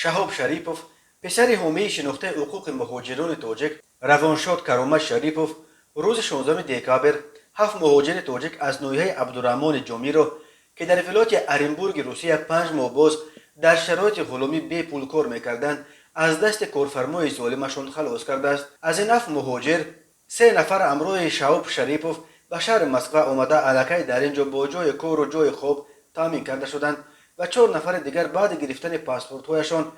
شهاب شریپوف پسر حومه شناخته حقوق مهاجران تاجیک روانشاد کرامت شریپوف روز 16 دکامبر 7 مهاجر تاجیک از ناحیه عبدالرحمن جامی را که در ولایت ارنبورگ روسیه 5 ماه باز در شرایط غلامی بی پول کار میکردند از دست کارفرمای ظالمشان خلاص کرده است. از این 7 مهاجر 3 نفر همراه شهاب شریپوف به شهر مسکو آمده الکی در اینجا با جای کار و جای خواب تامین کرده شدند و 4 نفر دیگر بعد گرفتن پاسپورت‌هایشان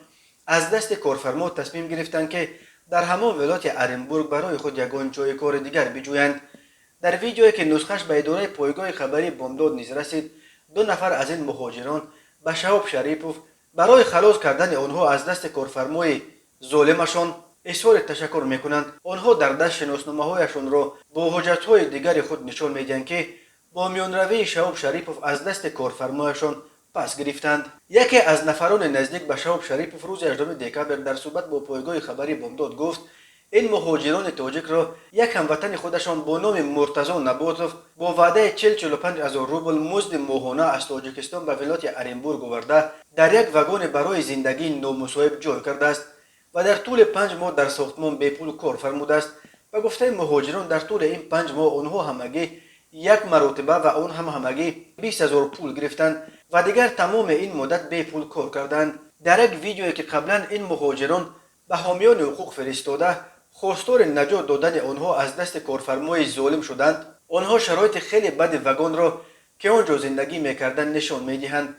از دست کارفرما تصمیم گرفتند که در همان ولایت ارنبورگ برای خود یگان جای کار دیگر بجویند. در ویدیویی که نسخش به اداره پایگاه خبری بامداد نیز رسید، 2 نفر از این مهاجران به شهاب شریپوف برای خلاص کردن آنها از دست کارفرمای ظالمشان اظهار تشکر میکنند. آنها در دست شناسنامه‌هایشان را با حجت‌های دیگر خود نشان میدهند که با میانروی شهاب شریپوف از دست کارفرمایشان پس گرفتند. یکی از نفران نزدیک به شهاب شریپوف روز 18 دکامبر در صحبت با پایگاه خبری بامداد گفت این مهاجران تاجیک را یک هموطن خودشان با نام مرتضی نباتوف با وعده 45 هزار روبل مزد ماهانه از تاجیکستان به ولایت ارنبورگ آورده در یک واگن برای زندگی نامصاحب جای کرده است و در طول 5 ماه در ساختمان بی پول کار فرموده است. و گفته مهاجران در طول این 5 ماه آنها همگی یک مرتبه و آن هم همگی 20,000 پول گرفتند و دیگر تمام این مدت بی پول کار کردند. در یک ویدیویی که قبلا این مهاجران به حامیان حقوق فرستاده خواستار نجات دادن آنها از دست کارفرمای ظالم شدند، آنها شرایط خیلی بد واگن را که آنجا زندگی میکردند نشان میدهند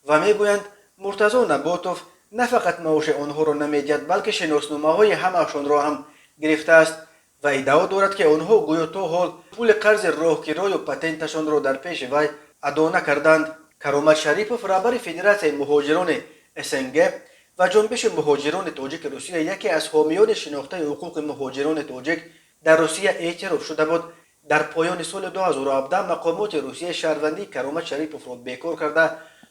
و میگویند مرتضی نباتوف نه فقط معاش آنها را نمیدهد بلکه شناسنامه‌های همه‌شان را هم گرفته است و ادعا دارد که آنها گویا تا حال پول قرض راهگیری و پتنتشان را در پیش وی ادا نکردند. کرامت شریپوف رهبر فدراسیون مهاجران SNG و جنبش مهاجران تاجیک روسیه یکی از حامیان شناخته حقوق مهاجران تاجیک در روسیه اعتراف شده بود. در پایان سال 2017 مقامات روسیه شهروندی کرامت شریپوف را بیکار کرده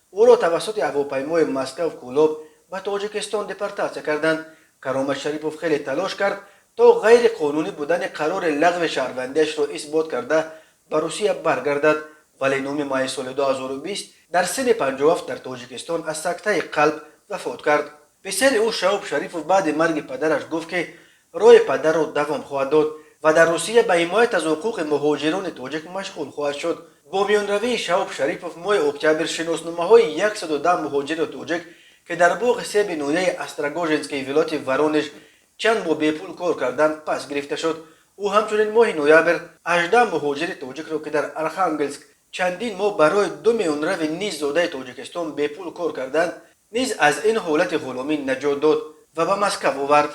او را توسط هواپیمای مسکو کولاب به تاجیکستان دپورتاسیون کردند. کرامت شریپوف خیلی تلاش کرد تا غیر قانونی بودن قرار لغو شهروندیش را اثبات کرده به روسیه برگردد، ولی 9 ماه سال 2020 در سن 57 در تاجیکستان از سکته قلب وفات کرد. پسر او شهاب شریپوف بعد مرگ پدرش گفت که راه پدر را دوام خواهد داد و در روسیه به حمایت از حقوق مهاجران تاجیک مشغول خواهد شد. با میانروی شهاب شریپوف ماه اکتبر شناسنامه‌های 110 مهاجر تاجیک که در باغ سیب ناحیه استراگوژنسکی ولایت ورونژ چند ماه بی پول کار کردند پس گرفته شد. او همچنین ماه نوامبر 18 مهاجر تاجیک را که در ارخانگلسک چندین ماه برای 2 میلیون روی نیز زاده تاجیکستان بی پول کار کردند نیز از این حالت غلامی نجات داد و به مسکو آورد.